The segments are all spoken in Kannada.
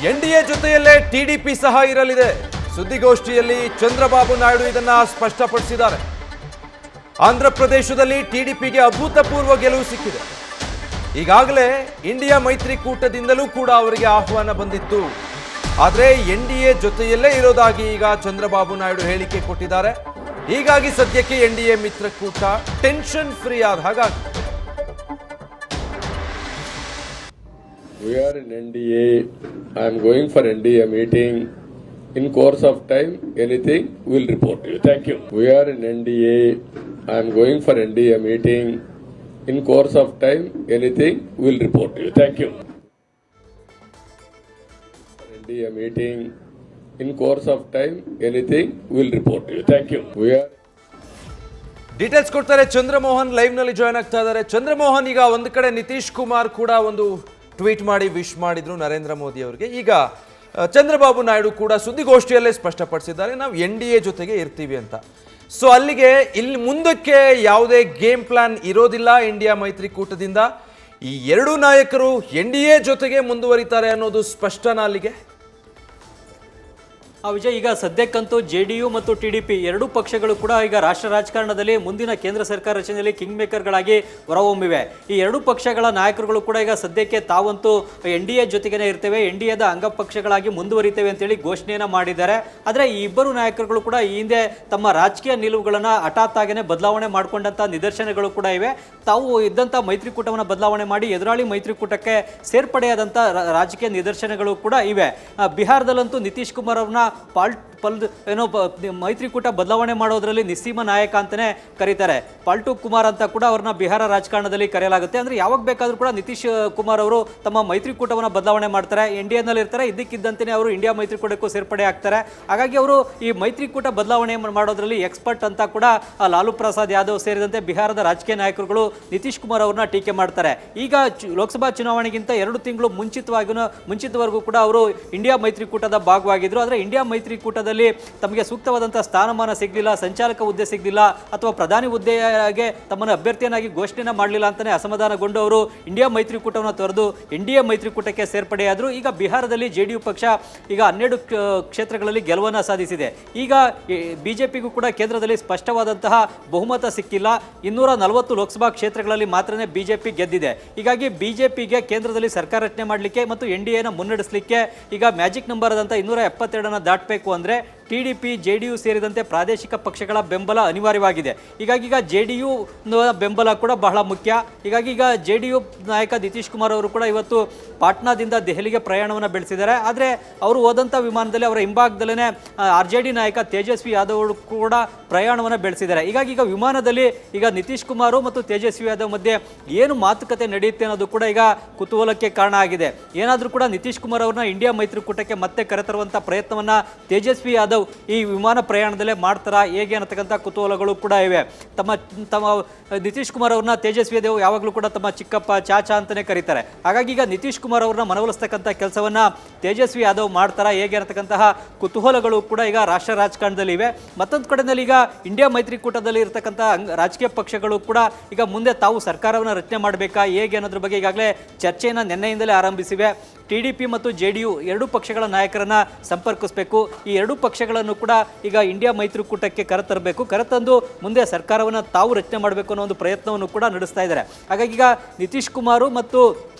ಎನ್ಡಿಎ ಜೊತೆಯಲ್ಲೇ ಟಿಡಿಪಿ ಸಹ ಇರಲಿದೆ. ಸುದ್ದಿಗೋಷ್ಠಿಯಲ್ಲಿ ಚಂದ್ರಬಾಬು ನಾಯ್ಡು ಇದನ್ನ ಸ್ಪಷ್ಟಪಡಿಸಿದ್ದಾರೆ. ಆಂಧ್ರ ಪ್ರದೇಶದಲ್ಲಿ ಟಿಡಿಪಿಗೆ ಅಭೂತಪೂರ್ವ ಗೆಲುವು ಸಿಕ್ಕಿದೆ. ಈಗಾಗಲೇ ಇಂಡಿಯಾ ಮೈತ್ರಿಕೂಟದಿಂದಲೂ ಕೂಡ ಅವರಿಗೆ ಆಹ್ವಾನ ಬಂದಿತ್ತು. ಆದರೆ ಎನ್ಡಿಎ ಜೊತೆಯಲ್ಲೇ ಇರೋದಾಗಿ ಈಗ ಚಂದ್ರಬಾಬು ನಾಯ್ಡು ಹೇಳಿಕೆ ಕೊಟ್ಟಿದ್ದಾರೆ. ಹೀಗಾಗಿ ಸದ್ಯಕ್ಕೆ ಎನ್ಡಿಎ ಮಿತ್ರಕೂಟ ಟೆನ್ಷನ್ ಫ್ರೀ ಆದ ಹಾಗಾಗಿದೆ. We are in NDA. I am going for NDA meeting. In course of time, anything we'll report to you. Thank you. We are in NDA. I am going for NDA meeting. In course of time, anything we'll report to you. Thank you. NDA meeting. In course of time, anything we'll report to you. Thank you. We are. Details ಕೊಡ್ತಾರೆ ಚಂದ್ರಮೋಹನ್, ಲೈವ್ ನಲ್ಲಿ ಜಾಯ್ನ್ ಆಗ್ತಾ ಇದ್ದಾರೆ. ಚಂದ್ರಮೋಹನ್, ಈಗ ಒಂದು ಕಡೆ ನಿತೀಶ್ ಕುಮಾರ್ ಕೂಡ ಒಂದು ಟ್ವೀಟ್ ಮಾಡಿ ವಿಶ್ ಮಾಡಿದ್ರು ನರೇಂದ್ರ ಮೋದಿ ಅವರಿಗೆ. ಈಗ ಚಂದ್ರಬಾಬು ನಾಯ್ಡು ಕೂಡ ಸುದ್ದಿಗೋಷ್ಠಿಯಲ್ಲೇ ಸ್ಪಷ್ಟಪಡಿಸಿದ್ದಾರೆ, ನಾವು ಎನ್ಡಿಎ ಜೊತೆಗೆ ಇರ್ತೀವಿ ಅಂತ. ಸೊ ಅಲ್ಲಿಗೆ ಇಲ್ಲಿ ಮುಂದಕ್ಕೆ ಯಾವುದೇ ಗೇಮ್ ಪ್ಲಾನ್ ಇರೋದಿಲ್ಲ ಇಂಡಿಯಾ ಮೈತ್ರಿಕೂಟದಿಂದ. ಈ ಎರಡೂ ನಾಯಕರು ಎನ್ಡಿಎ ಜೊತೆಗೆ ಮುಂದುವರಿತಾರೆ ಅನ್ನೋದು ಸ್ಪಷ್ಟನಾ ಅಲ್ಲಿಗೆ? ವಿಜಯ್, ಈಗ ಸದ್ಯಕ್ಕಂತೂ ಜೆಡಿಯು ಮತ್ತು ಟಿಡಿಪಿ ಎರಡೂ ಪಕ್ಷಗಳು ಕೂಡ ಈಗ ರಾಷ್ಟ್ರ ರಾಜಕಾರಣದಲ್ಲಿ ಮುಂದಿನ ಕೇಂದ್ರ ಸರ್ಕಾರ ರಚನೆಯಲ್ಲಿ ಕಿಂಗ್ ಮೇಕರ್ಗಳಾಗಿ ಹೊರಹೊಮ್ಮಿವೆ. ಈ ಎರಡೂ ಪಕ್ಷಗಳ ನಾಯಕರುಗಳು ಕೂಡ ಈಗ ಸದ್ಯಕ್ಕೆ ತಾವಂತೂ ಎನ್ಡಿಎ ಜೊತೆಗೇನೆ ಇರ್ತೇವೆ, ಎನ್ಡಿಎದ ಅಂಗಪಕ್ಷಗಳಾಗಿ ಮುಂದುವರಿತೇವೆ ಅಂತೇಳಿ ಘೋಷಣೆಯನ್ನು ಮಾಡಿದ್ದಾರೆ. ಆದರೆ ಈ ಇಬ್ಬರು ನಾಯಕರುಗಳು ಕೂಡ ಈ ಹಿಂದೆ ತಮ್ಮ ರಾಜಕೀಯ ನಿಲುವುಗಳನ್ನು ಹಠಾತ್ ಆಗೇನೆ ಬದಲಾವಣೆ ಮಾಡಿಕೊಂಡಂಥ ನಿದರ್ಶನಗಳು ಕೂಡ ಇವೆ. ತಾವು ಇದ್ದಂಥ ಮೈತ್ರಿಕೂಟವನ್ನು ಬದಲಾವಣೆ ಮಾಡಿ ಎದುರಾಳಿ ಮೈತ್ರಿಕೂಟಕ್ಕೆ ಸೇರ್ಪಡೆಯಾದಂಥ ರಾಜಕೀಯ ನಿದರ್ಶನಗಳು ಕೂಡ ಇವೆ. ಬಿಹಾರದಲ್ಲಂತೂ ನಿತೀಶ್ ಕುಮಾರ್ ಅವ್ರನ್ನ ಮೈತ್ರಿಕೂಟ ಬದಲಾವಣೆ ಮಾಡೋದ್ರಲ್ಲಿ ನಿಸ್ಸೀಮ ನಾಯಕ ಅಂತಾನೆ ಕರೀತಾರೆ. ಪಾಲ್ಟು ಕುಮಾರ್ ಅಂತ ಕೂಡ ಅವ್ರನ್ನ ಬಿಹಾರ ರಾಜಕಾರಣದಲ್ಲಿ ಕರೆಯಲಾಗುತ್ತೆ. ಅಂದ್ರೆ ಯಾವಾಗ ಬೇಕಾದ್ರೂ ಕೂಡ ನಿತೀಶ್ ಕುಮಾರ್ ಅವರು ತಮ್ಮ ಮೈತ್ರಿಕೂಟವನ್ನು ಬದಲಾವಣೆ ಮಾಡ್ತಾರೆ, ಎನ್ಡಿಎನಲ್ಲಿ ಇರ್ತಾರೆ, ಇದ್ದಕ್ಕಿದ್ದಂತೆ ಅವರು ಇಂಡಿಯಾ ಮೈತ್ರಿಕೂಟಕ್ಕೂ ಸೇರ್ಪಡೆ ಆಗ್ತಾರೆ. ಹಾಗಾಗಿ ಅವರು ಈ ಮೈತ್ರಿಕೂಟ ಬದಲಾವಣೆ ಮಾಡೋದ್ರಲ್ಲಿ ಎಕ್ಸ್ಪರ್ಟ್ ಅಂತ ಕೂಡ ಲಾಲು ಪ್ರಸಾದ್ ಯಾದವ್ ಸೇರಿದಂತೆ ಬಿಹಾರದ ರಾಜಕೀಯ ನಾಯಕರುಗಳು ನಿತೀಶ್ ಕುಮಾರ್ ಅವ್ರನ್ನ ಟೀಕೆ ಮಾಡ್ತಾರೆ. ಈಗ ಲೋಕಸಭಾ ಚುನಾವಣೆಗಿಂತ 2 ತಿಂಗಳು ಮುಂಚಿತವರೆಗೂ ಕೂಡ ಅವರು ಇಂಡಿಯಾ ಮೈತ್ರಿಕೂಟದ ಭಾಗವಾಗಿದ್ರು. ಆದರೆ ಇಂಡಿಯಾ ಮೈತ್ರಿಕೂಟದಲ್ಲಿ ತಮಗೆ ಸೂಕ್ತವಾದಂತಹ ಸ್ಥಾನಮಾನ ಸಿಗಲಿಲ್ಲ, ಸಂಚಾಲಕ ಹುದ್ದೆ ಸಿಗಲಿಲ್ಲ, ಅಥವಾ ಪ್ರಧಾನಿ ಹುದ್ದೆಗೆ ತಮ್ಮನ್ನು ಅಭ್ಯರ್ಥಿಯನ್ನಾಗಿ ಘೋಷಣೆ ಮಾಡಲಿಲ್ಲ ಅಂತಾನೆ ಅಸಮಾಧಾನಗೊಂಡು ಅವರು ಇಂಡಿಯಾ ಮೈತ್ರಿಕೂಟವನ್ನು ತೊರೆದು ಎನ್ಡಿಎ ಮೈತ್ರಿಕೂಟಕ್ಕೆ ಸೇರ್ಪಡೆಯಾದರು. ಈಗ ಬಿಹಾರದಲ್ಲಿ ಜೆಡಿಯು ಪಕ್ಷ ಈಗ 12 ಕ್ಷೇತ್ರಗಳಲ್ಲಿ ಗೆಲುವನ್ನು ಸಾಧಿಸಿದೆ. ಈಗ ಬಿಜೆಪಿಗೂ ಕೂಡ ಕೇಂದ್ರದಲ್ಲಿ ಸ್ಪಷ್ಟವಾದಂತಹ ಬಹುಮತ ಸಿಕ್ಕಿಲ್ಲ. 240 ಲೋಕಸಭಾ ಕ್ಷೇತ್ರಗಳಲ್ಲಿ ಮಾತ್ರನೇ ಬಿಜೆಪಿ ಗೆದ್ದಿದೆ. ಹೀಗಾಗಿ ಬಿಜೆಪಿಗೆ ಕೇಂದ್ರದಲ್ಲಿ ಸರ್ಕಾರ ರಚನೆ ಮಾಡಲಿಕ್ಕೆ ಮತ್ತು ಎನ್ಡಿಎನ ಮುನ್ನಡೆಸಲಿಕ್ಕೆ ಈಗ ಮ್ಯಾಜಿಕ್ ನಂಬರ್ ಆದಂಥ 272 ದಾಟಬೇಕು ಅಂದರೆ ಟಿಡಿಪಿ, ಜೆಡಿಯು ಸೇರಿದಂತೆ ಪ್ರಾದೇಶಿಕ ಪಕ್ಷಗಳ ಬೆಂಬಲ ಅನಿವಾರ್ಯವಾಗಿದೆ. ಹೀಗಾಗಿ ಈಗ ಜೆಡಿಯು ಬೆಂಬಲ ಕೂಡ ಬಹಳ ಮುಖ್ಯ. ಹೀಗಾಗಿ ಈಗ ಜೆಡಿಯು ನಾಯಕ ನಿತೀಶ್ ಕುಮಾರ್ ಅವರು ಕೂಡ ಇವತ್ತು ಪಾಟ್ನಾದಿಂದ ದೆಹಲಿಗೆ ಪ್ರಯಾಣವನ್ನು ಬೆಳೆಸಿದ್ದಾರೆ. ಆದರೆ ಅವರು ಹೋದಂಥ ವಿಮಾನದಲ್ಲಿ ಅವರ ಹಿಂಭಾಗದಲ್ಲೇ RJD ನಾಯಕ ತೇಜಸ್ವಿ ಯಾದವ್ ಅವರು ಕೂಡ ಪ್ರಯಾಣವನ್ನು ಬೆಳೆಸಿದ್ದಾರೆ. ಹೀಗಾಗಿ ಈಗ ವಿಮಾನದಲ್ಲಿ ಈಗ ನಿತೀಶ್ ಕುಮಾರ್ ಮತ್ತು ತೇಜಸ್ವಿ ಯಾದವ್ ಮಧ್ಯೆ ಏನು ಮಾತುಕತೆ ನಡೆಯುತ್ತೆ ಅನ್ನೋದು ಕೂಡ ಈಗ ಕುತೂಹಲಕ್ಕೆ ಕಾರಣ ಆಗಿದೆ. ಏನಾದರೂ ಕೂಡ ನಿತೀಶ್ ಕುಮಾರ್ ಅವ್ರನ್ನ ಇಂಡಿಯಾ ಮೈತ್ರಿಕೂಟಕ್ಕೆ ಮತ್ತೆ ಕರೆತರುವಂಥ ಪ್ರಯತ್ನವನ್ನು ತೇಜಸ್ವಿ ಯಾದವ್ ಈ ವಿಮಾನ ಪ್ರಯಾಣದಲ್ಲೇ ಮಾಡ್ತಾರಾ ಹೇಗೆ ಅನ್ನತಕ್ಕಂಥ ಕುತೂಹಲಗಳು ಕೂಡ ಇವೆ. ತಮ್ಮ ನಿತೀಶ್ ಕುಮಾರ್ ಅವ್ರನ್ನ ತೇಜಸ್ವಿ ಯಾದವ್ ಯಾವಾಗಲೂ ಕೂಡ ತಮ್ಮ ಚಿಕ್ಕಪ್ಪ, ಚಾಚಾ ಅಂತಾನೆ ಕರೀತಾರೆ. ಹಾಗಾಗಿ ಈಗ ನಿತೀಶ್ ಕುಮಾರ್ ಅವ್ರನ್ನ ಮನವೊಲಿಸ್ತಕ್ಕಂಥ ಕೆಲಸವನ್ನ ತೇಜಸ್ವಿ ಯಾದವ್ ಮಾಡ್ತಾರಾ ಹೇಗೆ ಅನ್ನತಕ್ಕಂತಹ ಕುತೂಹಲಗಳು ಕೂಡ ಈಗ ರಾಷ್ಟ್ರ ರಾಜಕಾರಣದಲ್ಲಿ ಇವೆ. ಮತ್ತೊಂದು ಕಡೆಯಲ್ಲಿ ಈಗ ಇಂಡಿಯಾ ಮೈತ್ರಿಕೂಟದಲ್ಲಿ ಇರತಕ್ಕಂಥ ರಾಜಕೀಯ ಪಕ್ಷಗಳು ಕೂಡ ಈಗ ಮುಂದೆ ತಾವು ಸರ್ಕಾರವನ್ನು ರಚನೆ ಮಾಡಬೇಕಾ ಹೇಗೆ ಅನ್ನೋದ್ರ ಬಗ್ಗೆ ಈಗಾಗಲೇ ಚರ್ಚೆಯನ್ನು ನಿನ್ನೆಯಿಂದಲೇ ಆರಂಭಿಸಿವೆ. ಟಿಡಿಪಿ ಮತ್ತು ಜೆಡಿಯು ಎರಡೂ ಪಕ್ಷಗಳ ನಾಯಕರನ್ನ ಸಂಪರ್ಕಿಸಬೇಕು. ಈ ಎರಡೂ ಪಕ್ಷಗಳನ್ನು ಕೂಡ ಈಗ ಇಂಡಿಯಾ ಮೈತ್ರಿಕೂಟಕ್ಕೆ ಕರೆತರಬೇಕು, ಕರೆತಂದು ಮುಂದೆ ಸರ್ಕಾರವನ್ನು ತಾವು ರಚನೆ ಮಾಡಬೇಕು ಅನ್ನೋ ಒಂದು ಪ್ರಯತ್ನವನ್ನು ಕೂಡ ನಡೆಸ್ತಾ ಇದ್ದಾರೆ. ಹಾಗಾಗಿ ಈಗ ನಿತೀಶ್ ಕುಮಾರ್ ಮತ್ತು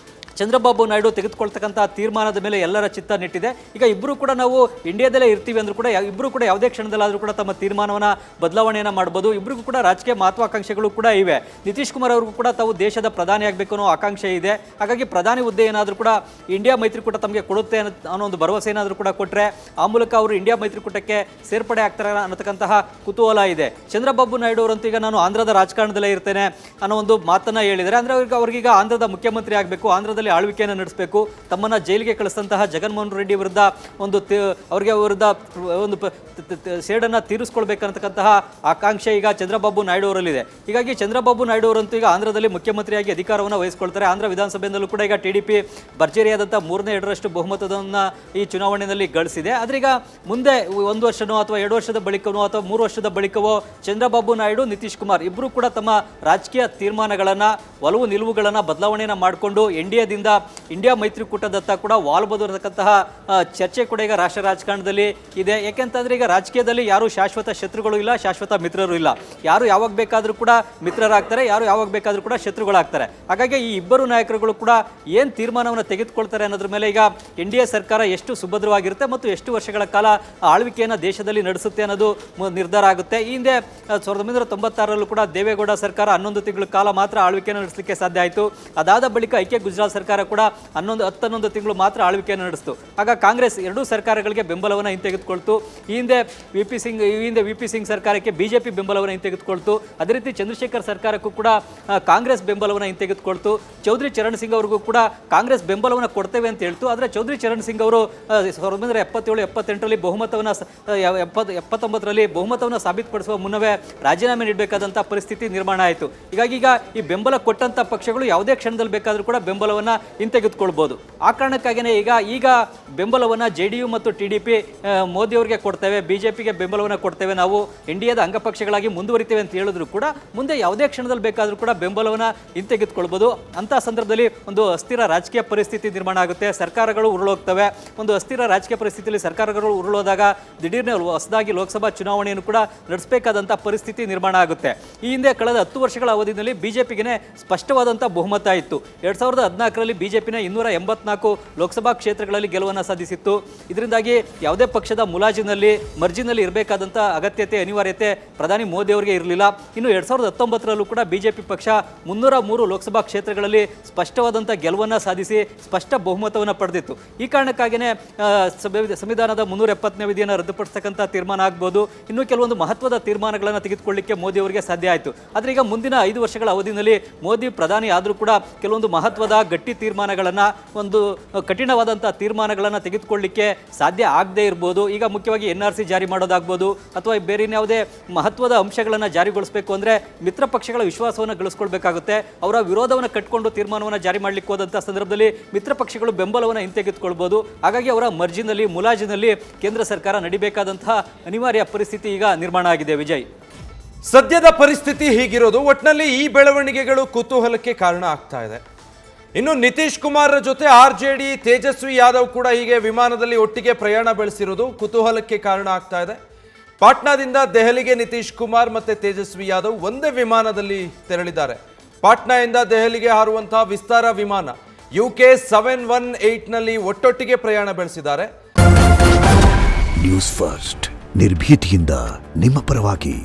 ಚಂದ್ರಬಾಬು ನಾಯ್ಡು ತೆಗೆದುಕೊಳ್ತಕ್ಕಂಥ ತೀರ್ಮಾನದ ಮೇಲೆ ಎಲ್ಲರ ಚಿತ್ತ ನೆಟ್ಟಿದೆ. ಈಗ ಇಬ್ಬರು ಕೂಡ ನಾವು ಇಂಡಿಯಾದಲ್ಲೇ ಇರ್ತೀವಿ ಅಂದರೂ ಕೂಡ ಇಬ್ಬರು ಕೂಡ ಯಾವುದೇ ಕ್ಷಣದಲ್ಲಾದರೂ ಕೂಡ ತಮ್ಮ ತೀರ್ಮಾನವನ್ನು ಬದಲಾವಣೆಯನ್ನು ಮಾಡ್ಬೋದು. ಇಬ್ಬರಿಗೂ ಕೂಡ ರಾಜಕೀಯ ಮಹತ್ವಾಕಾಂಕ್ಷೆಗಳು ಕೂಡ ಇವೆ. ನಿತೀಶ್ ಕುಮಾರ್ ಅವ್ರಿಗೂ ಕೂಡ ತಾವು ದೇಶದ ಪ್ರಧಾನಿ ಆಗಬೇಕು ಅನ್ನೋ ಆಕಾಂಕ್ಷೆ ಇದೆ. ಹಾಗಾಗಿ ಪ್ರಧಾನಿ ಹುದ್ದೆ ಏನಾದರೂ ಕೂಡ ಇಂಡಿಯಾ ಮೈತ್ರಿಕೂಟ ತಮಗೆ ಕೊಡುತ್ತೆ ಅನ್ನೋ ಒಂದು ಭರವಸೆ ಏನಾದರೂ ಕೂಡ ಕೊಟ್ಟರೆ ಆ ಮೂಲಕ ಅವರು ಇಂಡಿಯಾ ಮೈತ್ರಿಕೂಟಕ್ಕೆ ಸೇರ್ಪಡೆ ಆಗ್ತಾರೆ ಅನ್ನತಕ್ಕಂತಹ ಕುತೂಹಲ ಇದೆ. ಚಂದ್ರಬಾಬು ನಾಯ್ಡು ಅವರಂತೂ ಈಗ ನಾನು ಆಂಧ್ರದ ರಾಜಕಾರಣದಲ್ಲೇ ಇರ್ತೇನೆ ಅನ್ನೋ ಒಂದು ಮಾತನ್ನು ಹೇಳಿದ್ದಾರೆ. ಅಂದರೆ ಅವ್ರಿಗೀಗ ಆಂಧ್ರದ ಮುಖ್ಯಮಂತ್ರಿ ಆಗಬೇಕು, ಆಂಧ್ರದಲ್ಲಿ ಆಳ್ವಿಕೆಯನ್ನು ನಡೆಸಬೇಕು. ತಮ್ಮನ್ನ ಜೈಲಿಗೆ ಕಳಿಸಿದಂತಹ ಜಗನ್ಮೋಹನ್ ರೆಡ್ಡಿ ವಿರುದ್ಧ ಅವರಿಗೆ ವಿರುದ್ಧ ಒಂದು ಸೇಡನ್ನು ತೀರಿಸ್ಕೊಳ್ಬೇಕಂತಕ್ಕಂತಹ ಆಕಾಂಕ್ಷೆ ಈಗ ಚಂದ್ರಬಾಬು ನಾಯ್ಡು ಅವರಲ್ಲಿದೆ. ಹೀಗಾಗಿ ಚಂದ್ರಬಾಬು ನಾಯ್ಡು ಅವರಂತೂ ಈಗ ಆಂಧ್ರದಲ್ಲಿ ಮುಖ್ಯಮಂತ್ರಿಯಾಗಿ ಅಧಿಕಾರವನ್ನು ವಹಿಸಿಕೊಳ್ತಾರೆ. ಆಂಧ್ರ ವಿಧಾನಸಭೆಯಲ್ಲೂ ಕೂಡ ಈಗ ಟಿಡಿಪಿ ಭರ್ಜರಿಯಾದಂಥ 3/2 ಬಹುಮತವನ್ನು ಈ ಚುನಾವಣೆಯಲ್ಲಿ ಗಳಿಸಿದೆ. ಆದರೆ ಈಗ ಮುಂದೆ 1 ವರ್ಷನೋ ಅಥವಾ 2 ವರ್ಷದ ಬಳಿಕವೋ ಅಥವಾ 3 ವರ್ಷದ ಬಳಿಕವೋ ಚಂದ್ರಬಾಬು ನಾಯ್ಡು, ನಿತೀಶ್ ಕುಮಾರ್ ಇಬ್ಬರು ಕೂಡ ತಮ್ಮ ರಾಜಕೀಯ ತೀರ್ಮಾನಗಳನ್ನು, ಒಲವು ನಿಲುವುಗಳನ್ನು ಬದಲಾವಣೆಯನ್ನು ಮಾಡಿಕೊಂಡು ಎನ್ಡಿಎ ಎನ್ಡಿಎದಿಂದ ಇಂಡಿಯಾ ಮೈತ್ರಿಕೂಟದತ್ತ ಕೂಡ ವಾಲ್ಬೋದು ಇರತಕ್ಕಂತಹ ಚರ್ಚೆ ಕೂಡ ಈಗ ರಾಷ್ಟ್ರ ರಾಜಕಾರಣದಲ್ಲಿ ಇದೆ. ಯಾಕೆಂತಂದ್ರೆ ಈಗ ರಾಜಕೀಯದಲ್ಲಿ ಯಾರು ಶಾಶ್ವತ ಶತ್ರುಗಳು ಇಲ್ಲ, ಶಾಶ್ವತ ಮಿತ್ರರು ಇಲ್ಲ. ಯಾರು ಯಾವಾಗ ಬೇಕಾದರೂ ಕೂಡ ಮಿತ್ರರಾಗ್ತಾರೆ, ಯಾರು ಯಾವಾಗ ಬೇಕಾದರೂ ಕೂಡ ಶತ್ರುಗಳಾಗ್ತಾರೆ. ಹಾಗಾಗಿ ಈ ಇಬ್ಬರು ನಾಯಕರುಗಳು ಕೂಡ ಏನು ತೀರ್ಮಾನವನ್ನು ತೆಗೆದುಕೊಳ್ತಾರೆ ಅನ್ನೋದ್ರ ಮೇಲೆ ಈಗ ಎನ್ಡಿಎ ಸರ್ಕಾರ ಎಷ್ಟು ಸುಭದ್ರವಾಗಿರುತ್ತೆ ಮತ್ತು ಎಷ್ಟು ವರ್ಷಗಳ ಕಾಲ ಆಳ್ವಿಕೆಯನ್ನು ದೇಶದಲ್ಲಿ ನಡೆಸುತ್ತೆ ಅನ್ನೋದು ನಿರ್ಧಾರ ಆಗುತ್ತೆ. ಈ ಹಿಂದೆ 1996ರಲ್ಲೂ ಕೂಡ ದೇವೇಗೌಡ ಸರ್ಕಾರ 11 ತಿಂಗಳ ಕಾಲ ಮಾತ್ರ ಆಳ್ವಿಕೆಯನ್ನು ನಡೆಸಲಿಕ್ಕೆ ಸಾಧ್ಯ ಆಯಿತು. ಅದಾದ ಬಳಿಕ ಐಕ್ಯ ಗುಜರಾತ್ ಸರ್ಕಾರ ಕೂಡ 11 ತಿಂಗಳು ಮಾತ್ರ ಆಳ್ವಿಕೆಯನ್ನು ನಡೆಸಿತು. ಆಗ ಕಾಂಗ್ರೆಸ್ ಎರಡೂ ಸರ್ಕಾರಗಳಿಗೆ ಬೆಂಬಲವನ್ನು ಹಿಂತೆಗೆದುಕೊಳ್ತು. ಈ ಹಿಂದೆ ವಿ ಪಿ ಸಿಂಗ್ ಸರ್ಕಾರಕ್ಕೆ ಬಿಜೆಪಿ ಬೆಂಬಲವನ್ನು ಹಿಂತೆಗೆದುಕೊಳ್ತು. ಅದೇ ರೀತಿ ಚಂದ್ರಶೇಖರ್ ಸರ್ಕಾರಕ್ಕೂ ಕೂಡ ಕಾಂಗ್ರೆಸ್ ಬೆಂಬಲವನ್ನು ಹಿಂತೆಗೆದುಕೊಳ್ತು. ಚೌಧರಿ ಚರಣ್ ಸಿಂಗ್ ಅವ್ರಿಗೂ ಕೂಡ ಕಾಂಗ್ರೆಸ್ ಬೆಂಬಲವನ್ನು ಕೊಡ್ತೇವೆ ಅಂತ ಹೇಳ್ತು. ಆದರೆ ಚೌಧರಿ ಚರಣ್ ಸಿಂಗ್ ಅವರು 1977-78ರಲ್ಲಿ ಬಹುಮತವನ್ನು 79ರಲ್ಲಿ ಬಹುಮತವನ್ನು ಸಾಬೀತುಪಡಿಸುವ ಮುನ್ನವೇ ರಾಜೀನಾಮೆ ನೀಡಬೇಕಾದಂಥ ಪರಿಸ್ಥಿತಿ ನಿರ್ಮಾಣ ಆಯಿತು. ಹೀಗಾಗಿ ಈಗ ಈ ಬೆಂಬಲ ಕೊಟ್ಟಂಥ ಪಕ್ಷಗಳು ಯಾವುದೇ ಕ್ಷಣದಲ್ಲಿ ಬೇಕಾದರೂ ಕೂಡ ಬೆಂಬಲವನ್ನು ಹಿಂತೆಗೆದುಕೊಳ್ಬೋದು. ಆ ಕಾರಣಕ್ಕಾಗಿಯೇ ಈಗ ಬೆಂಬಲವನ್ನು JDU ಮತ್ತು TDP ಮೋದಿಯವರಿಗೆ ಕೊಡ್ತೇವೆ, ಬಿಜೆಪಿಗೆ ಬೆಂಬಲವನ್ನು ಕೊಡ್ತೇವೆ, ನಾವು ಇಂಡಿಯಾದ ಅಂಗಪಕ್ಷಗಳಾಗಿ ಮುಂದುವರಿತೇವೆ ಅಂತ ಹೇಳಿದ್ರು ಕೂಡ ಮುಂದೆ ಯಾವುದೇ ಕ್ಷಣದಲ್ಲಿ ಬೇಕಾದರೂ ಕೂಡ ಬೆಂಬಲವನ್ನು ಹಿಂತೆಗೆದುಕೊಳ್ಬೋದು. ಅಂಥ ಸಂದರ್ಭದಲ್ಲಿ ಒಂದು ಅಸ್ಥಿರ ರಾಜಕೀಯ ಪರಿಸ್ಥಿತಿ ನಿರ್ಮಾಣ ಆಗುತ್ತೆ, ಸರ್ಕಾರಗಳು ಉರುಳೋಗ್ತವೆ. ಒಂದು ಅಸ್ಥಿರ ರಾಜಕೀಯ ಪರಿಸ್ಥಿತಿಯಲ್ಲಿ ಸರ್ಕಾರಗಳು ಉರುಳೋದಾಗ ದಿಢೀರ್ನೆ ಹೊಸದಾಗಿ ಲೋಕಸಭಾ ಚುನಾವಣೆಯನ್ನು ಕೂಡ ನಡೆಸಬೇಕಾದಂಥ ಪರಿಸ್ಥಿತಿ ನಿರ್ಮಾಣ ಆಗುತ್ತೆ. ಈ ಹಿಂದೆ ಕಳೆದ 10 ವರ್ಷಗಳ ಅವಧಿಯಲ್ಲಿ ಬಿಜೆಪಿಗೆ ಸ್ಪಷ್ಟವಾದಂಥ ಬಹುಮತ ಇತ್ತು. 2014ರಲ್ಲಿ ಬಿಜೆಪಿನ 284 ಲೋಕಸಭಾ ಕ್ಷೇತ್ರಗಳಲ್ಲಿ ಗೆಲುವನ್ನು ಸಾಧಿಸಿತ್ತು. ಇದರಿಂದಾಗಿ ಯಾವುದೇ ಪಕ್ಷದ ಮುಲಾಜಿನಲ್ಲಿ ಮರ್ಜಿನಲ್ಲಿ ಇರಬೇಕಾದಂಥ ಅಗತ್ಯತೆ ಅನಿವಾರ್ಯತೆ ಪ್ರಧಾನಿ ಮೋದಿ ಅವರಿಗೆ ಇರಲಿಲ್ಲ. ಇನ್ನು 2019ರಲ್ಲೂ ಕೂಡ ಬಿಜೆಪಿ ಪಕ್ಷ 303 ಲೋಕಸಭಾ ಕ್ಷೇತ್ರಗಳಲ್ಲಿ ಸ್ಪಷ್ಟವಾದಂಥ ಗೆಲುವನ್ನು ಸಾಧಿಸಿ ಸ್ಪಷ್ಟ ಬಹುಮತವನ್ನು ಪಡೆದಿತ್ತು. ಈ ಕಾರಣಕ್ಕಾಗಿಯೇ ಸಂವಿಧಾನದ 370ನೇ ವಿಧಿಯನ್ನು ರದ್ದುಪಡಿಸತಕ್ಕಂಥ ತೀರ್ಮಾನ ಆಗ್ಬೋದು, ಇನ್ನೂ ಕೆಲವೊಂದು ಮಹತ್ವದ ತೀರ್ಮಾನಗಳನ್ನು ತೆಗೆದುಕೊಳ್ಳಲಿಕ್ಕೆ ಮೋದಿ ಅವರಿಗೆ ಸಾಧ್ಯ ಆಯಿತು. ಆದರೆ ಈಗ ಮುಂದಿನ 5 ವರ್ಷಗಳ ಅವಧಿಯಲ್ಲಿ ಮೋದಿ ಪ್ರಧಾನಿ ಆದರೂ ಕೂಡ ಕೆಲವೊಂದು ಮಹತ್ವದ ಗಟ್ಟಿ ತೀರ್ಮಾನಗಳನ್ನು, ಒಂದು ಕಠಿಣವಾದಂಥ ತೀರ್ಮಾನಗಳನ್ನು ತೆಗೆದುಕೊಳ್ಳಲಿಕ್ಕೆ ಸಾಧ್ಯ ಆಗದೇ ಇರ್ಬೋದು. ಈಗ ಮುಖ್ಯವಾಗಿ NRC ಜಾರಿ ಮಾಡೋದಾಗ್ಬೋದು ಅಥವಾ ಬೇರೆ ಯಾವುದೇ ಮಹತ್ವದ ಅಂಶಗಳನ್ನು ಜಾರಿಗೊಳಿಸಬೇಕು ಅಂದರೆ ಮಿತ್ರ ಪಕ್ಷಗಳ ವಿಶ್ವಾಸವನ್ನು ಗಳಿಸ್ಕೊಳ್ಬೇಕಾಗುತ್ತೆ. ಅವರ ವಿರೋಧವನ್ನು ಕಟ್ಟಿಕೊಂಡು ತೀರ್ಮಾನವನ್ನು ಜಾರಿ ಮಾಡಲಿಕ್ಕೆ ಹೋದಂಥ ಸಂದರ್ಭದಲ್ಲಿ ಮಿತ್ರ ಪಕ್ಷಗಳು ಬೆಂಬಲವನ್ನು ಹಿಂತೆಗೆದುಕೊಳ್ಬೋದು. ಹಾಗಾಗಿ ಅವರ ಮರ್ಜಿನಲ್ಲಿ ಮುಲಾಜಿನಲ್ಲಿ ಕೇಂದ್ರ ಸರ್ಕಾರ ನಡಿಬೇಕಾದಂತಹ ಅನಿವಾರ್ಯ ಪರಿಸ್ಥಿತಿ ಈಗ ನಿರ್ಮಾಣ ಆಗಿದೆ. ವಿಜಯ್, ಸದ್ಯದ ಪರಿಸ್ಥಿತಿ ಹೀಗಿರೋದು. ಒಟ್ಟಿನಲ್ಲಿ ಈ ಬೆಳವಣಿಗೆಗಳು ಕುತೂಹಲಕ್ಕೆ ಕಾರಣ ಆಗ್ತಾ ಇದೆ. ಇನ್ನು ನಿತೀಶ್ ಕುಮಾರ್ ಜೊತೆ RJD ತೇಜಸ್ವಿ ಯಾದವ್ ಕೂಡ ಹೀಗೆ ವಿಮಾನದಲ್ಲಿ ಒಟ್ಟಿಗೆ ಪ್ರಯಾಣ ಬೆಳೆಸಿರೋದು ಕುತೂಹಲಕ್ಕೆ ಕಾರಣ ಆಗ್ತಾ ಇದೆ. ಪಾಟ್ನಾದಿಂದ ದೆಹಲಿಗೆ ನಿತೀಶ್ ಕುಮಾರ್ ಮತ್ತೆ ತೇಜಸ್ವಿ ಯಾದವ್ ಒಂದೇ ವಿಮಾನದಲ್ಲಿ ತೆರಳಿದ್ದಾರೆ. ಪಾಟ್ನಾದಿಂದ ದೆಹಲಿಗೆ ಹಾರುವಂತಹ ವಿಸ್ತಾರ ವಿಮಾನ UK 718ನಲ್ಲಿ ಒಟ್ಟೊಟ್ಟಿಗೆ ಪ್ರಯಾಣ ಬೆಳೆಸಿದ್ದಾರೆ. ನ್ಯೂಸ್ ಫಸ್ಟ್ ನಿರ್ಭೀತಿಯಿಂದ ನಿಮ್ಮ ಪರವಾಗಿ.